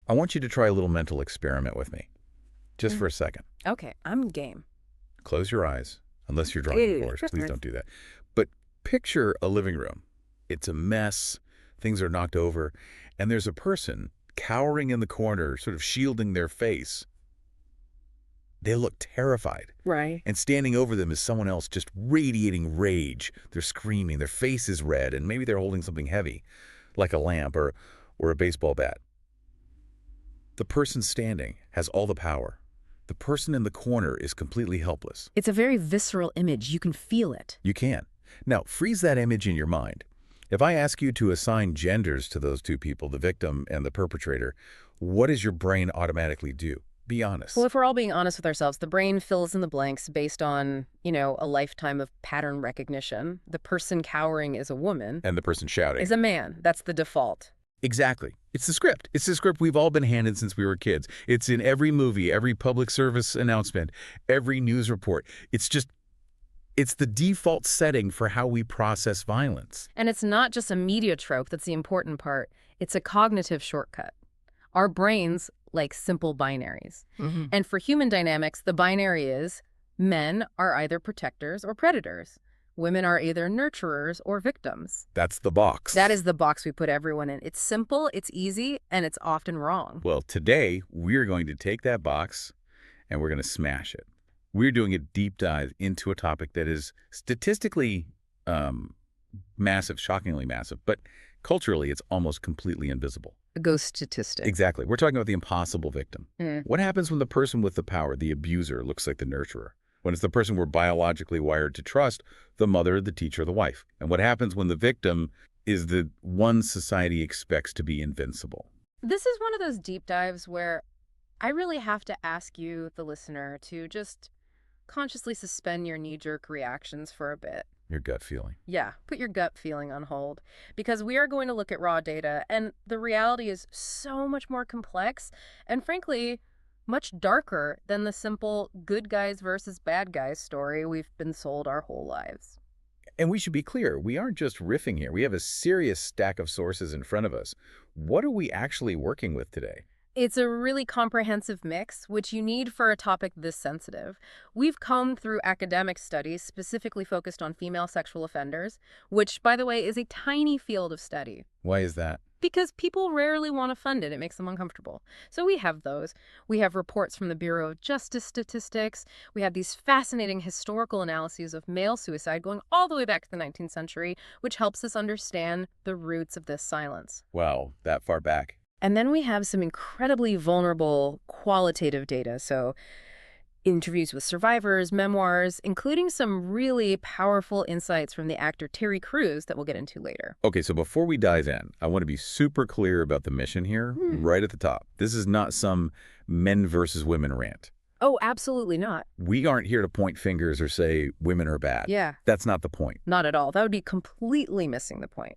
I want you to try a little mental experiment with me, just for a second. Okay, I'm game. Close your eyes, unless you're drawing indoors. Please don't do that. But picture a living room. It's a mess. Things are knocked over. And there's a person cowering in the corner, sort of shielding their face. They look terrified. Right. And standing over them is someone else just radiating rage. They're screaming. Their face is red, and maybe they're holding something heavy, like a lamp or a baseball bat. The person standing has all the power. The person in the corner is completely helpless. It's a very visceral image. You can feel it. You can. Now, freeze that image in your mind. If I ask you to assign genders to those two people, the victim and the perpetrator, what does your brain automatically do? Be honest. Well, if we're all being honest with ourselves, the brain fills in the blanks based on, a lifetime of pattern recognition. The person cowering is a woman. And the person shouting is a man. That's the default. Exactly. It's the script. It's the script we've all been handed since we were kids. It's in every movie, every public service announcement, every news report. It's the default setting for how we process violence. And it's not just a media trope that's the important part. It's a cognitive shortcut. Our brains like simple binaries. And for human dynamics, the binary is men are either protectors or predators. Women are either nurturers or victims. That's the box. That is the box we put everyone in. It's simple, it's easy, and it's often wrong. Well, today, we're going to take that box and we're going to smash it. We're doing a deep dive into a topic that is statistically massive, shockingly massive, but culturally, it's almost completely invisible. A ghost statistic. Exactly. We're talking about the impossible victim. What happens when the person with the power, the abuser, looks like the nurturer? When it's the person we're biologically wired to trust, the mother, the teacher, the wife. And what happens when the victim is the one society expects to be invincible? This is one of those deep dives where I really have to ask you, the listener, to just consciously suspend your knee-jerk reactions for a bit. Your gut feeling. Yeah, put your gut feeling on hold, because we are going to look at raw data, and the reality is so much more complex and, frankly, much darker than the simple good guys versus bad guys story we've been sold our whole lives. And we should be clear, we aren't just riffing here. We have a serious stack of sources in front of us. What are we actually working with today? It's a really comprehensive mix, which you need for a topic this sensitive. We've combed through academic studies specifically focused on female sexual offenders, which, by the way, is a tiny field of study. Why is that? Because people rarely want to fund it. It makes them uncomfortable. So we have those. We have reports from the Bureau of Justice Statistics. We have these fascinating historical analyses of male suicide going all the way back to the 19th century, which helps us understand the roots of this silence. Wow, that far back. And then we have some incredibly vulnerable qualitative data. So interviews with survivors, memoirs, including some really powerful insights from the actor Terry Crews that we'll get into later. Okay, so before we dive in, I want to be super clear about the mission here, right at the top. This is not some men versus women rant. Oh, absolutely not. We aren't here to point fingers or say women are bad. Yeah. That's not the point. Not at all. That would be completely missing the point.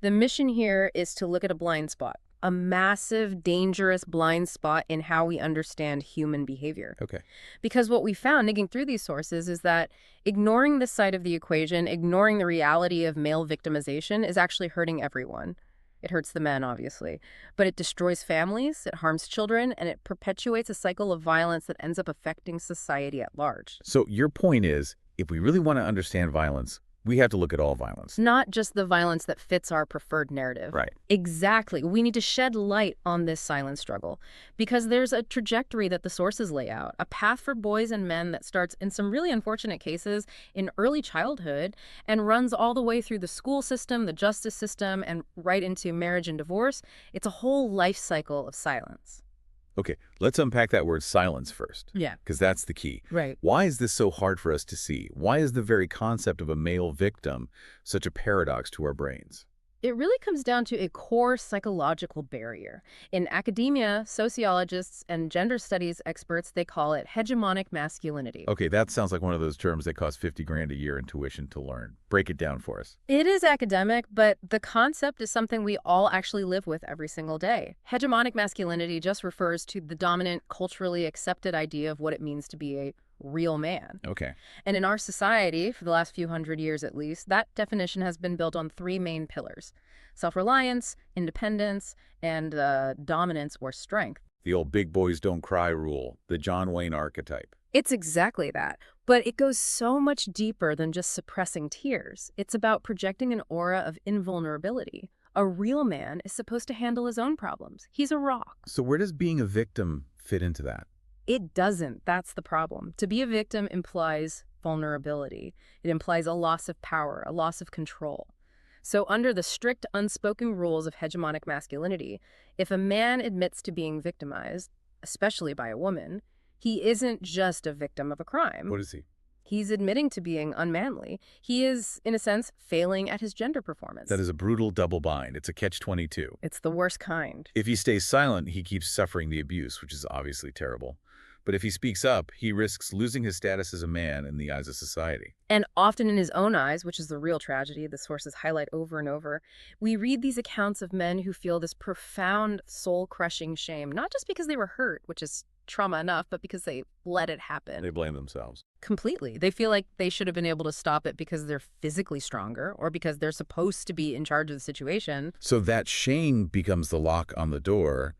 The mission here is to look at a blind spot. A massive, dangerous blind spot in how we understand human behavior. Okay. Because what we found, digging through these sources, is that ignoring this side of the equation, ignoring the reality of male victimization, is actually hurting everyone. It hurts the men, obviously. But it destroys families, it harms children, and it perpetuates a cycle of violence that ends up affecting society at large. So your point is, if we really want to understand violence, we have to look at all violence. Not just the violence that fits our preferred narrative. Right. Exactly. We need to shed light on this silent struggle because there's a trajectory that the sources lay out, a path for boys and men that starts in some really unfortunate cases in early childhood and runs all the way through the school system, the justice system, and right into marriage and divorce. It's a whole life cycle of silence. Okay, let's unpack that word silence first. Yeah. Because that's the key. Right. Why is this so hard for us to see? Why is the very concept of a male victim such a paradox to our brains? It really comes down to a core psychological barrier. In academia, sociologists and gender studies experts, they call it hegemonic masculinity. Okay, that sounds like one of those terms that cost 50 grand a year in tuition to learn. Break it down for us. It is academic, but the concept is something we all actually live with every single day. Hegemonic masculinity just refers to the dominant, culturally accepted idea of what it means to be a real man. Okay. And in our society, for the last few hundred years at least, that definition has been built on three main pillars: self-reliance, independence, and dominance or strength. The old big boys don't cry rule, the John Wayne archetype. It's exactly that. But it goes so much deeper than just suppressing tears. It's about projecting an aura of invulnerability. A real man is supposed to handle his own problems. He's a rock. So where does being a victim fit into that? It doesn't. That's the problem. To be a victim implies vulnerability. It implies a loss of power, a loss of control. So under the strict unspoken rules of hegemonic masculinity, if a man admits to being victimized, especially by a woman, he isn't just a victim of a crime. What is he? He's admitting to being unmanly. He is, in a sense, failing at his gender performance. That is a brutal double bind. It's a catch-22. It's the worst kind. If he stays silent, he keeps suffering the abuse, which is obviously terrible. But if he speaks up, he risks losing his status as a man in the eyes of society. And often in his own eyes, which is the real tragedy the sources highlight over and over, we read these accounts of men who feel this profound, soul-crushing shame, not just because they were hurt, which is trauma enough, but because they let it happen. They blame themselves. Completely. They feel like they should have been able to stop it because they're physically stronger or because they're supposed to be in charge of the situation. So that shame becomes the lock on the door,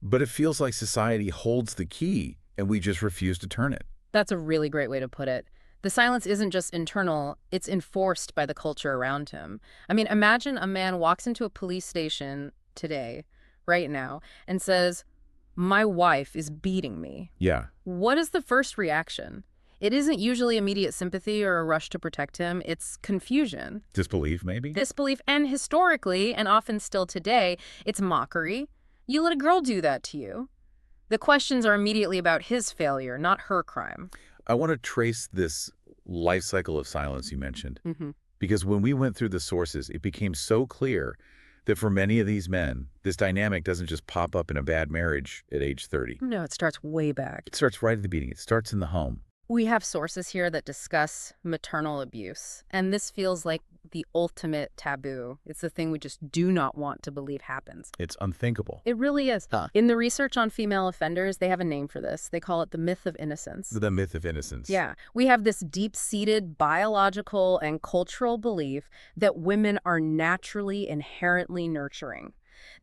but it feels like society holds the key and we just refuse to turn it. That's a really great way to put it. The silence isn't just internal, it's enforced by the culture around him. I mean, imagine a man walks into a police station today, right now, and says, "My wife is beating me." Yeah. What is the first reaction? It isn't usually immediate sympathy or a rush to protect him. It's confusion. Disbelief, maybe? Disbelief, and historically, and often still today, it's mockery. You let a girl do that to you. The questions are immediately about his failure, not her crime. I want to trace this life cycle of silence you mentioned, Mm-hmm. because when we went through the sources, it became so clear that for many of these men, this dynamic doesn't just pop up in a bad marriage at age 30. No, it starts way back. It starts right at the beginning. It starts in the home. We have sources here that discuss maternal abuse, and this feels like the ultimate taboo. It's the thing we just do not want to believe happens. It's unthinkable. It really is. Huh. In the research on female offenders, they have a name for this. They call it the myth of innocence. The myth of innocence. Yeah. We have this deep-seated biological and cultural belief that women are naturally, inherently nurturing,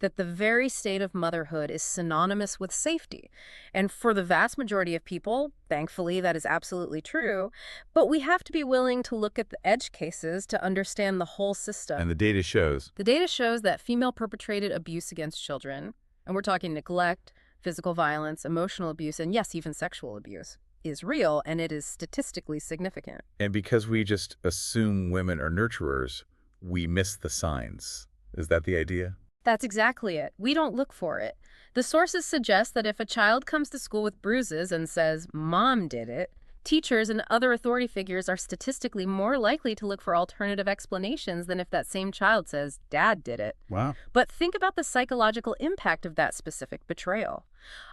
that the very state of motherhood is synonymous with safety. And for the vast majority of people, thankfully, that is absolutely true. But we have to be willing to look at the edge cases to understand the whole system. And the data shows. The data shows that female perpetrated abuse against children, and we're talking neglect, physical violence, emotional abuse, and yes, even sexual abuse, is real, and it is statistically significant. And because we just assume women are nurturers, we miss the signs. Is that the idea? That's exactly it. We don't look for it. The sources suggest that if a child comes to school with bruises and says, "Mom did it," teachers and other authority figures are statistically more likely to look for alternative explanations than if that same child says, "Dad did it." Wow. But think about the psychological impact of that specific betrayal.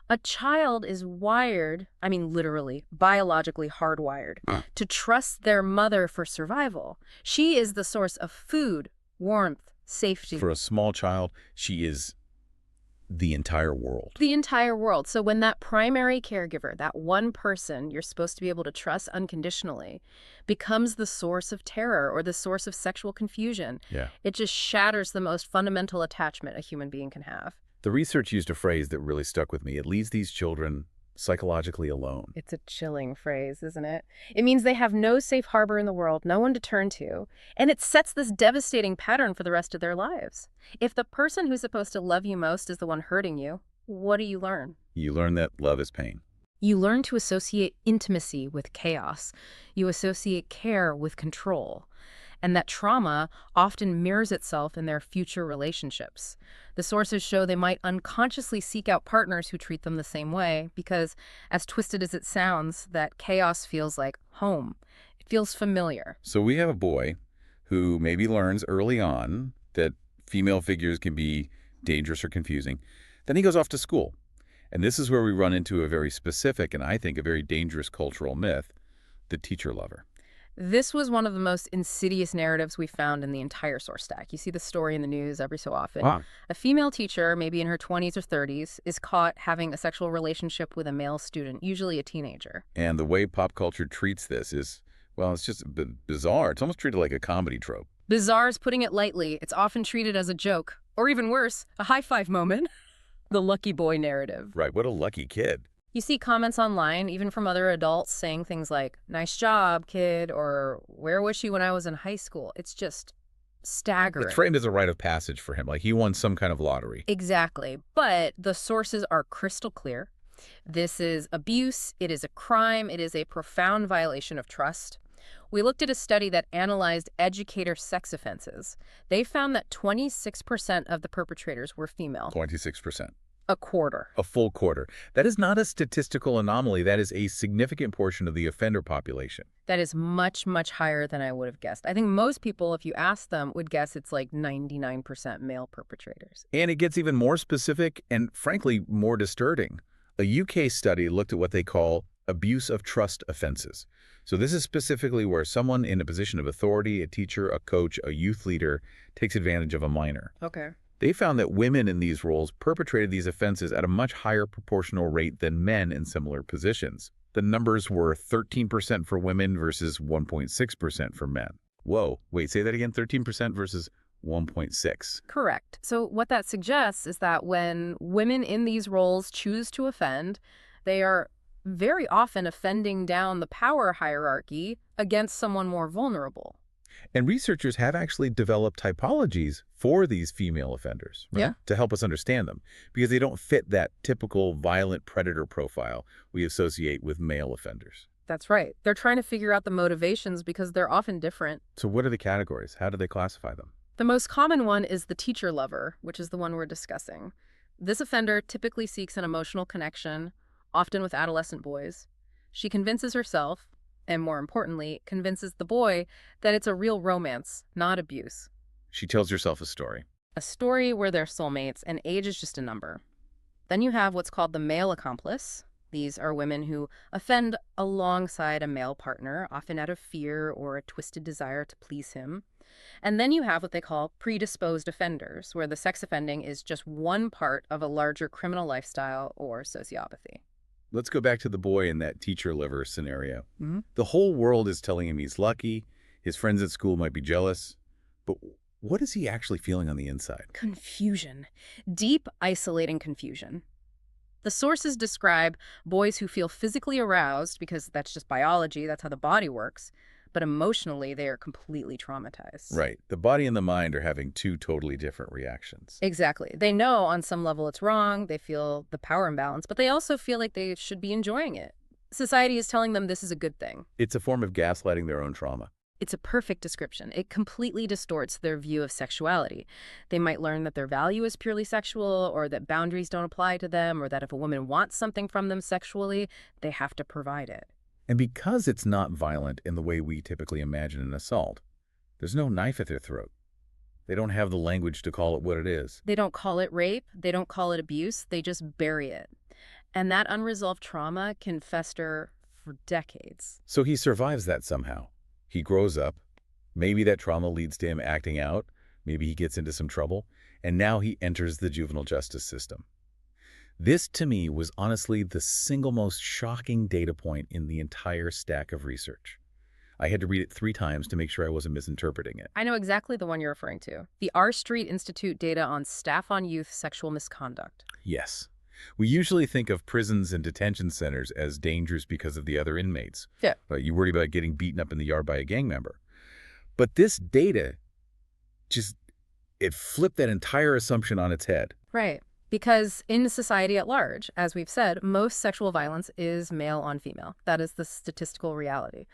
A child is wired, I mean literally, biologically hardwired, to trust their mother for survival. She is the source of food, warmth, safety. For a small child, she is the entire world. The entire world. So when that primary caregiver, that one person you're supposed to be able to trust unconditionally, becomes the source of terror or the source of sexual confusion, Yeah. it just shatters the most fundamental attachment a human being can have. The research used a phrase that really stuck with me. It leaves these children psychologically alone. It's a chilling phrase, isn't it? It means they have no safe harbor in the world, no one to turn to, and it sets this devastating pattern for the rest of their lives. If the person who's supposed to love you most is the one hurting you, what do you learn? You learn that love is pain. You learn to associate intimacy with chaos. You associate care with control. And that trauma often mirrors itself in their future relationships. The sources show they might unconsciously seek out partners who treat them the same way because, as twisted as it sounds, that chaos feels like home. It feels familiar. So we have a boy who maybe learns early on that female figures can be dangerous or confusing. Then he goes off to school. And this is where we run into a very specific and I think a very dangerous cultural myth, the teacher lover. This was one of the most insidious narratives we found in the entire source stack. You see the story in the news every so often. Wow. A female teacher, maybe in her 20s or 30s, is caught having a sexual relationship with a male student, usually a teenager. And the way pop culture treats this is, well, it's just bizarre. It's almost treated like a comedy trope. Bizarre is putting it lightly. It's often treated as a joke, or even worse, a high-five moment. The lucky boy narrative. Right, what a lucky kid. You see comments online, even from other adults, saying things like, "Nice job, kid," or "Where was she when I was in high school?" It's just staggering. It's framed as a rite of passage for him, like he won some kind of lottery. Exactly. But the sources are crystal clear. This is abuse. It is a crime. It is a profound violation of trust. We looked at a study that analyzed educator sex offenses. They found that 26% of the perpetrators were female. 26%. A quarter. A full quarter. That is not a statistical anomaly. That is a significant portion of the offender population. That is much, much higher than I would have guessed. I think most people, if you ask them, would guess it's like 99% male perpetrators. And it gets even more specific and, frankly, more disturbing. A UK study looked at what they call abuse of trust offenses. So this is specifically where someone in a position of authority, a teacher, a coach, a youth leader, takes advantage of a minor. Okay. They found that women in these roles perpetrated these offenses at a much higher proportional rate than men in similar positions. The numbers were 13% for women versus 1.6% for men. Whoa, wait, say that again, 13% versus 1.6. Correct. So what that suggests is that when women in these roles choose to offend, they are very often offending down the power hierarchy against someone more vulnerable. And researchers have actually developed typologies for these female offenders, right? Yeah. To help us understand them, because they don't fit that typical violent predator profile we associate with male offenders. That's right. They're trying to figure out the motivations because they're often different. So what are the categories? How do they classify them? The most common one is the teacher lover, which is the one we're discussing. This offender typically seeks an emotional connection, often with adolescent boys. She convinces herself, and more importantly, convinces the boy that it's a real romance, not abuse. She tells herself a story. A story where they're soulmates, and age is just a number. Then you have what's called the male accomplice. These are women who offend alongside a male partner, often out of fear or a twisted desire to please him. And then you have what they call predisposed offenders, where the sex offending is just one part of a larger criminal lifestyle or sociopathy. Let's go back to the boy in that teacher liver scenario. Mm-hmm. The whole world is telling him he's lucky. His friends at school might be jealous. But what is he actually feeling on the inside? Confusion. Deep, isolating confusion. The sources describe boys who feel physically aroused because that's just biology, that's how the body works, but emotionally they are completely traumatized. Right. The body and the mind are having two totally different reactions. Exactly. They know on some level it's wrong, they feel the power imbalance, but they also feel like they should be enjoying it. Society is telling them this is a good thing. It's a form of gaslighting their own trauma. It's a perfect description. It completely distorts their view of sexuality. They might learn that their value is purely sexual, or that boundaries don't apply to them, or that if a woman wants something from them sexually, they have to provide it. And because it's not violent in the way we typically imagine an assault, there's no knife at their throat. They don't have the language to call it what it is. They don't call it rape. They don't call it abuse. They just bury it. And that unresolved trauma can fester for decades. So he survives that somehow. He grows up. Maybe that trauma leads to him acting out. Maybe he gets into some trouble. And now he enters the juvenile justice system. This, to me, was honestly the single most shocking data point in the entire stack of research. I had to read it 3 times to make sure I wasn't misinterpreting it. I know exactly the one you're referring to. The R Street Institute data on staff on youth sexual misconduct. Yes. We usually think of prisons and detention centers as dangerous because of the other inmates. Yeah. But you worry about getting beaten up in the yard by a gang member. But this data it flipped that entire assumption on its head. Right. Because in society at large, as we've said, most sexual violence is male on female. That is the statistical reality.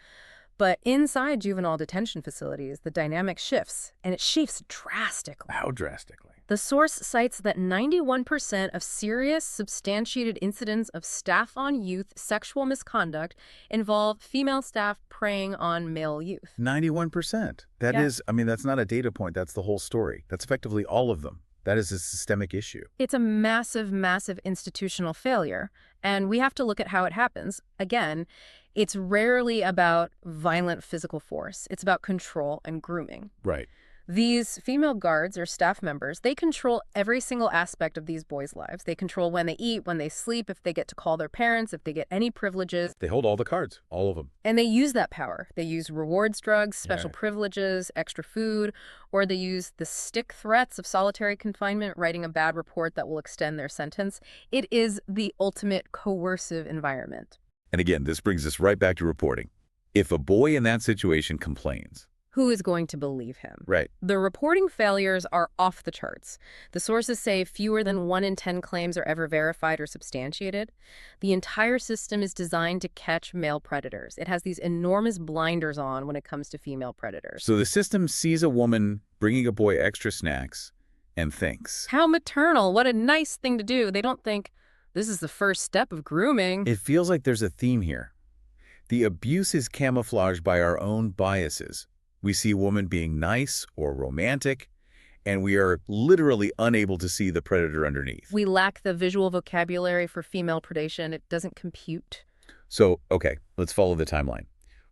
But inside juvenile detention facilities, the dynamic shifts, and it shifts drastically. How drastically? The source cites that 91% of serious, substantiated incidents of staff-on-youth sexual misconduct involve female staff preying on male youth. 91%. That is, I mean, that's not a data point. That's the whole story. That's effectively all of them. That is a systemic issue. It's a massive, massive institutional failure, and we have to look at how it happens. Again, It's rarely about violent physical force. It's about control and grooming. Right. These female guards or staff members, they control every single aspect of these boys' lives. They control when they eat, when they sleep, if they get to call their parents, if they get any privileges. They hold all the cards, all of them. And they use that power. They use rewards drugs, special Yeah. privileges, extra food, or they use the stick threats of solitary confinement, writing a bad report that will extend their sentence. It is the ultimate coercive environment. And again, this brings us right back to reporting. If a boy in that situation complains, Who is going to believe him? right, The reporting failures are off the charts. The sources say fewer than 1 in 10 claims are ever verified or substantiated. The entire system is designed to catch male predators. It has these enormous blinders on when it comes to female predators. so the system sees a woman bringing a boy extra snacks and thinks, How maternal. What a nice thing to do. They don't think this is the first step of grooming. it feels like there's a theme here. The abuse is camouflaged by our own biases. We see a woman being nice or romantic, and we are literally unable to see the predator underneath. We lack the visual vocabulary for female predation. It doesn't compute. So, okay, let's follow the timeline.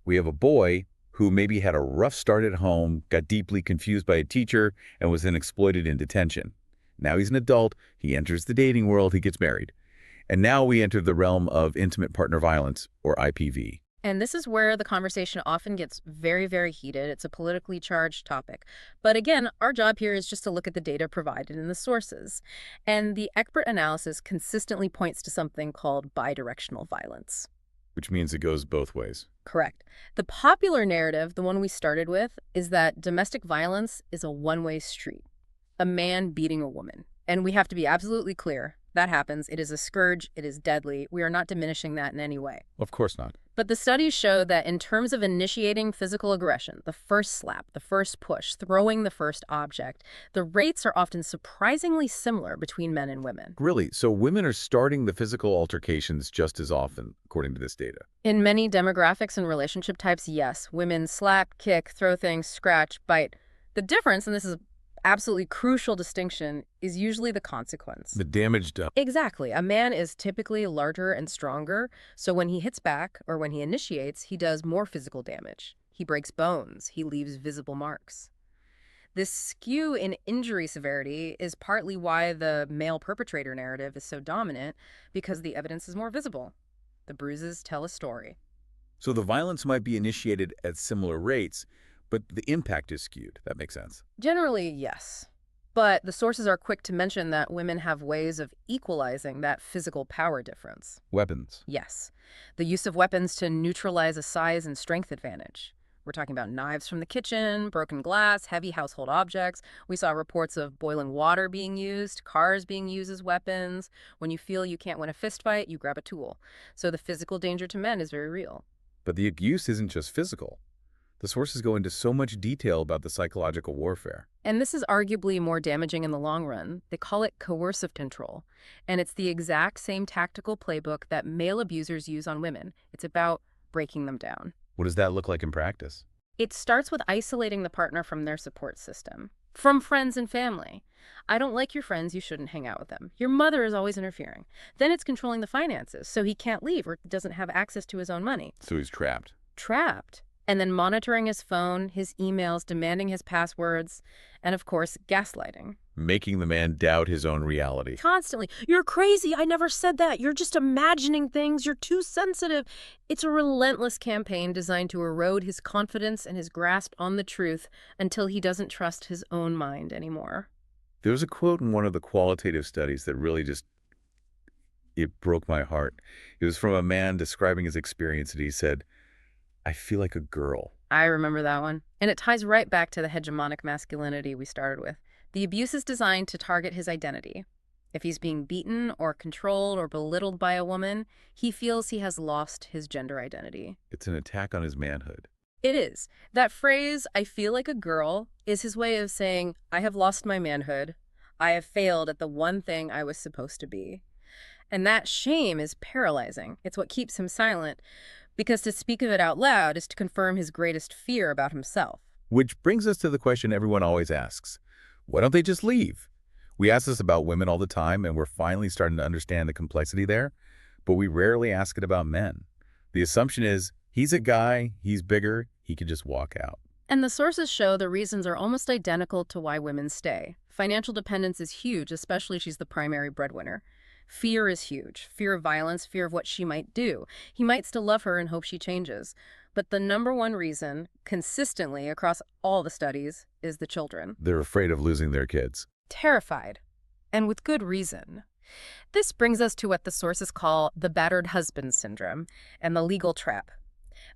We have a boy who maybe had a rough start at home, got deeply confused by a teacher, and was then exploited in detention. Now he's an adult, he enters the dating world, he gets married. And now we enter the realm of intimate partner violence, or IPV. And this is where the conversation often gets very, very heated. It's a politically charged topic. But again, our job here is just to look at the data provided in the sources. And the expert analysis consistently points to something called bidirectional violence. Which means it goes both ways. Correct. The popular narrative, the one we started with, is that domestic violence is a one-way street. A man beating a woman. And we have to be absolutely clear. That happens. It is a scourge. It is deadly. We are not diminishing that in any way. Of course not. But the studies show that in terms of initiating physical aggression, the first slap, the first push, throwing the first object, the rates are often surprisingly similar between men and women. Really? So women are starting the physical altercations just as often, according to this data? In many demographics and relationship types, yes. Women slap, kick, throw things, scratch, bite. The difference, and this is absolutely crucial distinction, is usually the consequence. The damage done. Exactly. A man is typically larger and stronger, so when he hits back or when he initiates, he does more physical damage. He breaks bones. He leaves visible marks. This skew in injury severity is partly why the male perpetrator narrative is so dominant, because the evidence is more visible. The bruises tell a story. So the violence might be initiated at similar rates, but the impact is skewed. That makes sense. Generally, yes. But the sources are quick to mention that women have ways of equalizing that physical power difference. Weapons. Yes. The use of weapons to neutralize a size and strength advantage. We're talking about knives from the kitchen, broken glass, heavy household objects. We saw reports of boiling water being used, cars being used as weapons. When you feel you can't win a fist fight, you grab a tool. So the physical danger to men is very real. But the abuse isn't just physical. The sources go into so much detail about the psychological warfare. And this is arguably more damaging in the long run. They call it coercive control. And it's the exact same tactical playbook that male abusers use on women. It's about breaking them down. What does that look like in practice? It starts with isolating the partner from their support system, from friends and family. I don't like your friends, you shouldn't hang out with them. Your mother is always interfering. Then it's controlling the finances, so he can't leave or doesn't have access to his own money. So he's trapped. Trapped. And then monitoring his phone, his emails, demanding his passwords, and of course, gaslighting. Making the man doubt his own reality. Constantly. You're crazy. I never said that. You're just imagining things. You're too sensitive. It's a relentless campaign designed to erode his confidence and his grasp on the truth until he doesn't trust his own mind anymore. There was a quote in one of the qualitative studies that really it broke my heart. It was from a man describing his experience, and he said, "I feel like a girl." I remember that one. And it ties right back to the hegemonic masculinity we started with. The abuse is designed to target his identity. If he's being beaten or controlled or belittled by a woman, he feels he has lost his gender identity. It's an attack on his manhood. It is. That phrase, "I feel like a girl," is his way of saying, I have lost my manhood. I have failed at the one thing I was supposed to be. And that shame is paralyzing. It's what keeps him silent, because to speak of it out loud is to confirm his greatest fear about himself. Which brings us to the question everyone always asks. Why don't they just leave? We ask this about women all the time, and we're finally starting to understand the complexity there, but we rarely ask it about men. The assumption is he's a guy, he's bigger, he could just walk out. And the sources show the reasons are almost identical to why women stay. Financial dependence is huge, especially if she's the primary breadwinner. Fear is huge. Fear of violence, fear of what she might do. He might still love her and hope she changes. But the number one reason, consistently across all the studies, is the children. They're afraid of losing their kids. Terrified. And with good reason. This brings us to what the sources call the battered husband syndrome and the legal trap.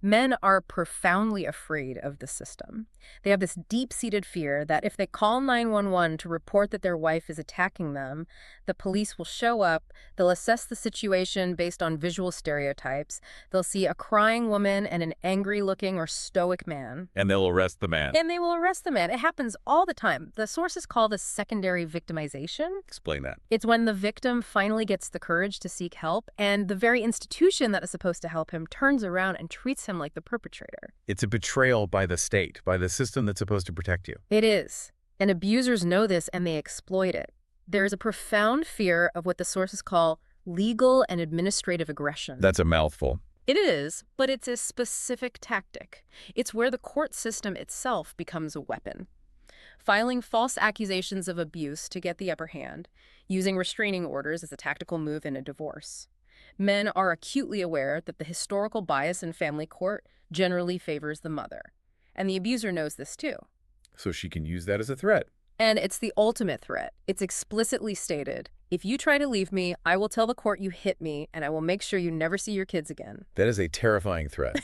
Men are profoundly afraid of the system. They have this deep-seated fear that if they call 911 to report that their wife is attacking them, the police will show up, they'll assess the situation based on visual stereotypes, they'll see a crying woman and an angry-looking or stoic man. And they'll arrest the man. And they will arrest the man. It happens all the time. The sources call this secondary victimization. Explain that. It's when the victim finally gets the courage to seek help, and the very institution that is supposed to help him turns around and treats him like the perpetrator. It's a betrayal by the state, by the system that's supposed to protect you. It is. And abusers know this and they exploit it. There is a profound fear of what the sources call legal and administrative aggression. That's a mouthful. It is, but it's a specific tactic. It's where the court system itself becomes a weapon. Filing false accusations of abuse to get the upper hand, using restraining orders as a tactical move in a divorce. Men are acutely aware that the historical bias in family court generally favors the mother. And the abuser knows this too. So she can use that as a threat. And it's the ultimate threat. It's explicitly stated, if you try to leave me, I will tell the court you hit me, and I will make sure you never see your kids again. That is a terrifying threat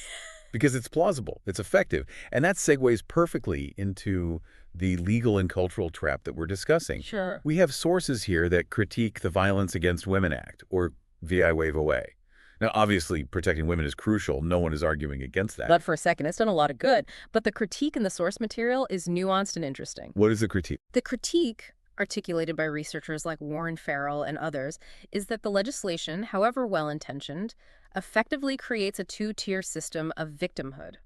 because it's plausible, it's effective, and that segues perfectly into the legal and cultural trap that we're discussing. Sure. We have sources here that critique the Violence Against Women Act, or VI Wave Away. Now, obviously, protecting women is crucial. No one is arguing against that. But for a second, it's done a lot of good. But the critique in the source material is nuanced and interesting. What is the critique? The critique, articulated by researchers like Warren Farrell and others, is that the legislation, however well-intentioned, effectively creates a two-tier system of victimhood.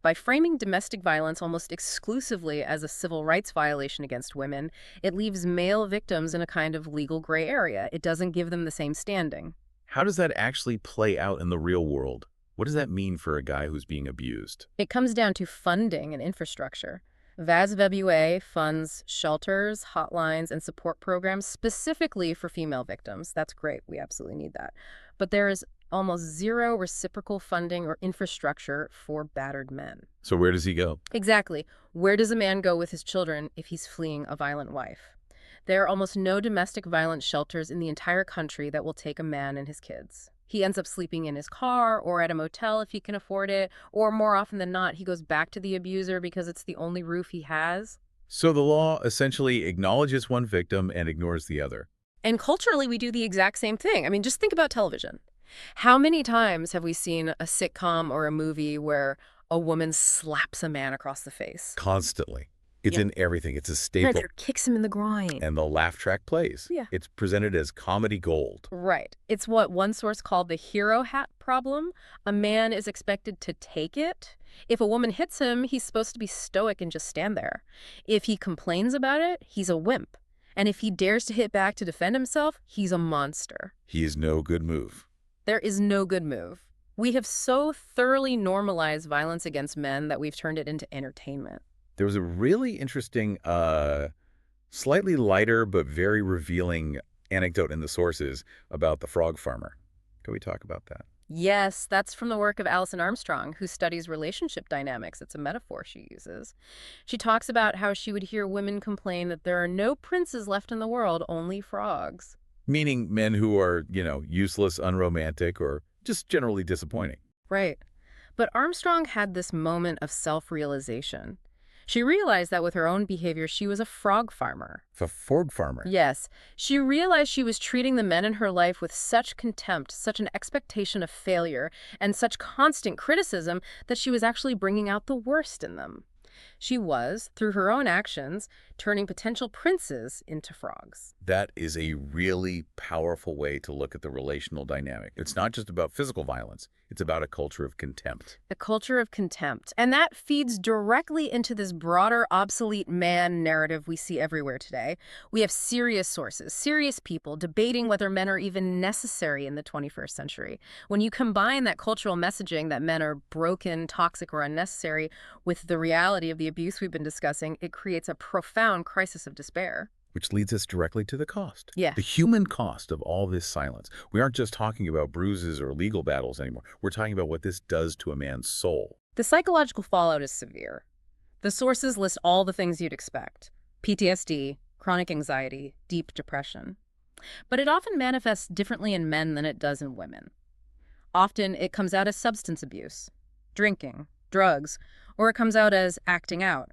By framing domestic violence almost exclusively as a civil rights violation against women, it leaves male victims in a kind of legal gray area. It doesn't give them the same standing. How does that actually play out in the real world? What does that mean for a guy who's being abused? It comes down to funding and infrastructure. VASVWA funds shelters, hotlines, and support programs specifically for female victims. That's great. We absolutely need that. But there is almost zero reciprocal funding or infrastructure for battered men. So where does he go? Exactly. Where does a man go with his children if he's fleeing a violent wife? There are almost no domestic violence shelters in the entire country that will take a man and his kids. He ends up sleeping in his car or at a motel if he can afford it, or more often than not, he goes back to the abuser because it's the only roof he has. So the law essentially acknowledges one victim and ignores the other. And culturally, we do the exact same thing. I mean, just think about television. How many times have we seen a sitcom or a movie where a woman slaps a man across the face? Constantly. It's in everything. It's a staple. Or kicks him in the groin. And the laugh track plays. Yeah. It's presented as comedy gold. Right. It's what one source called the hero hat problem. A man is expected to take it. If a woman hits him, he's supposed to be stoic and just stand there. If he complains about it, he's a wimp. And if he dares to hit back to defend himself, he's a monster. He is no good move. There is no good move. We have so thoroughly normalized violence against men that we've turned it into entertainment. There was a really interesting, slightly lighter but very revealing anecdote in the sources about the frog farmer. Can we talk about that? Yes, that's from the work of Alison Armstrong, who studies relationship dynamics. It's a metaphor she uses. She talks about how she would hear women complain that there are no princes left in the world, only frogs. Meaning men who are, useless, unromantic, or just generally disappointing. Right. But Armstrong had this moment of self-realization. She realized that with her own behavior, she was a frog farmer. A frog farmer? Yes. She realized she was treating the men in her life with such contempt, such an expectation of failure, and such constant criticism that she was actually bringing out the worst in them. She was, through her own actions, turning potential princes into frogs. That is a really powerful way to look at the relational dynamic. It's not just about physical violence. It's about a culture of contempt. The culture of contempt. And that feeds directly into this broader obsolete man narrative we see everywhere today. We have serious sources, serious people debating whether men are even necessary in the 21st century. When you combine that cultural messaging that men are broken, toxic, or unnecessary with the reality of the abuse we've been discussing, it creates a profound crisis of despair. Which leads us directly to the cost. Yeah. The human cost of all this silence. We aren't just talking about bruises or legal battles anymore. We're talking about what this does to a man's soul. The psychological fallout is severe. The sources list all the things you'd expect: PTSD, chronic anxiety, deep depression. But it often manifests differently in men than it does in women. Often it comes out as substance abuse, drinking, drugs, or it comes out as acting out,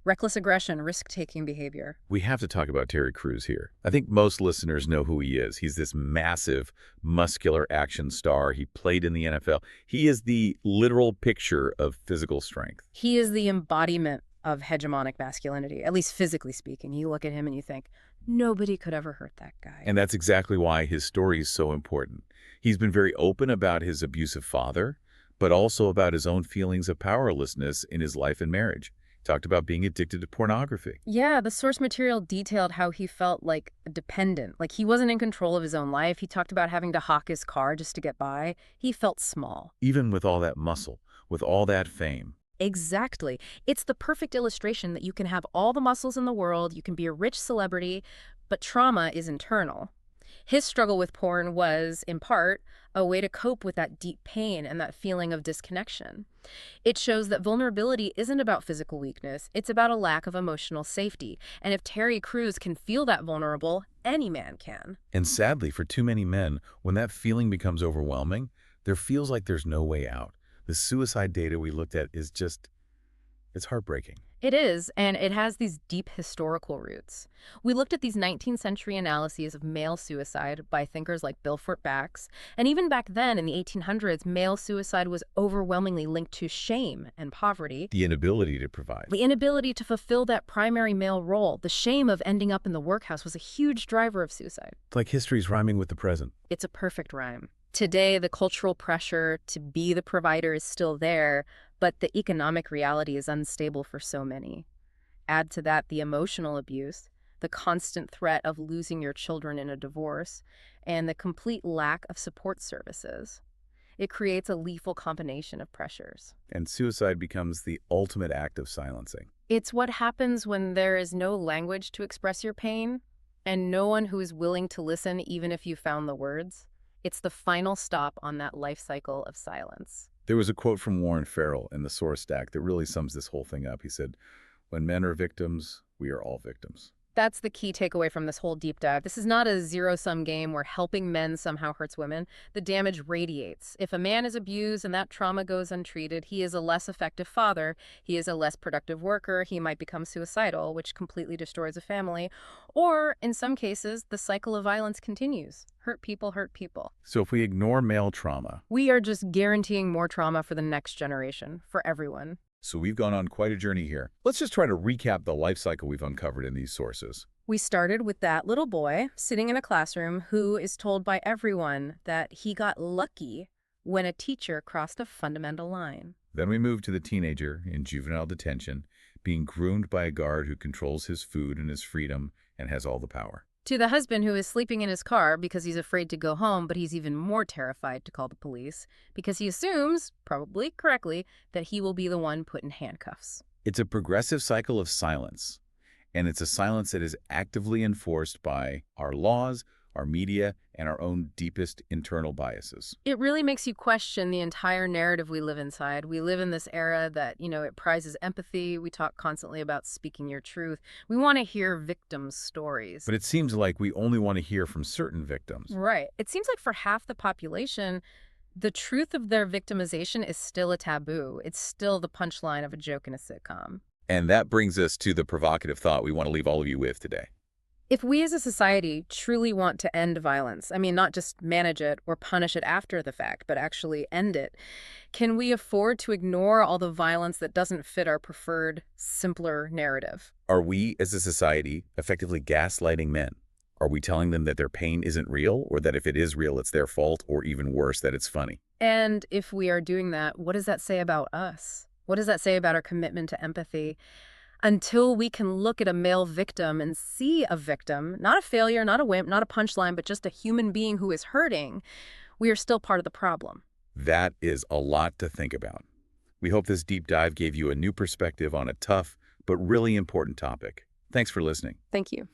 reckless aggression, risk-taking behavior. We have to talk about Terry Crews here. I think most listeners know who he is. He's this massive, muscular action star. He played in the NFL. He is the literal picture of physical strength. He is the embodiment of hegemonic masculinity, at least physically speaking. You look at him and you think, nobody could ever hurt that guy. And that's exactly why his story is so important. He's been very open about his abusive father, but also about his own feelings of powerlessness in his life and marriage. Talked about being addicted to pornography. Yeah, the source material detailed how he felt like a dependent, like he wasn't in control of his own life. He talked about having to hawk his car just to get by. He felt small. Even with all that muscle, with all that fame. Exactly. It's the perfect illustration that you can have all the muscles in the world, you can be a rich celebrity, but trauma is internal. His struggle with porn was, in part, a way to cope with that deep pain and that feeling of disconnection. It shows that vulnerability isn't about physical weakness, it's about a lack of emotional safety. And if Terry Crews can feel that vulnerable, any man can. And sadly, for too many men, when that feeling becomes overwhelming, there feels like there's no way out. The suicide data we looked at is just, it's heartbreaking. It is, and it has these deep historical roots. We looked at these 19th century analyses of male suicide by thinkers like Bilford Bax, and even back then in the 1800s, male suicide was overwhelmingly linked to shame and poverty. The inability to provide. The inability to fulfill that primary male role, the shame of ending up in the workhouse, was a huge driver of suicide. It's like history's rhyming with the present. It's a perfect rhyme. Today, the cultural pressure to be the provider is still there, but the economic reality is unstable for so many. Add to that the emotional abuse, the constant threat of losing your children in a divorce, and the complete lack of support services. It creates a lethal combination of pressures. And suicide becomes the ultimate act of silencing. It's what happens when there is no language to express your pain, and no one who is willing to listen even if you found the words. It's the final stop on that life cycle of silence. There was a quote from Warren Farrell in the Source Stack that really sums this whole thing up. He said, "When men are victims, we are all victims." That's the key takeaway from this whole deep dive. This is not a zero-sum game where helping men somehow hurts women. The damage radiates. If a man is abused and that trauma goes untreated, he is a less effective father, he is a less productive worker, he might become suicidal, which completely destroys a family. Or, in some cases, the cycle of violence continues. Hurt people hurt people. So if we ignore male trauma, we are just guaranteeing more trauma for the next generation, for everyone. So we've gone on quite a journey here. Let's just try to recap the life cycle we've uncovered in these sources. We started with that little boy sitting in a classroom who is told by everyone that he got lucky when a teacher crossed a fundamental line. Then we moved to the teenager in juvenile detention, being groomed by a guard who controls his food and his freedom and has all the power. To the husband who is sleeping in his car because he's afraid to go home, but he's even more terrified to call the police because he assumes, probably correctly, that he will be the one put in handcuffs. It's a progressive cycle of silence, and it's a silence that is actively enforced by our laws, our media, and our own deepest internal biases. It really makes you question the entire narrative we live inside. We live in this era that, it prizes empathy. We talk constantly about speaking your truth. We want to hear victims' stories. But it seems like we only want to hear from certain victims. Right. It seems like for half the population, the truth of their victimization is still a taboo. It's still the punchline of a joke in a sitcom. And that brings us to the provocative thought we want to leave all of you with today. If we as a society truly want to end violence, I mean, not just manage it or punish it after the fact, but actually end it, can we afford to ignore all the violence that doesn't fit our preferred, simpler narrative? Are we, as a society, effectively gaslighting men? Are we telling them that their pain isn't real, or that if it is real, it's their fault, or even worse, that it's funny? And if we are doing that, what does that say about us? What does that say about our commitment to empathy? Until we can look at a male victim and see a victim, not a failure, not a wimp, not a punchline, but just a human being who is hurting, we are still part of the problem. That is a lot to think about. We hope this deep dive gave you a new perspective on a tough but really important topic. Thanks for listening. Thank you.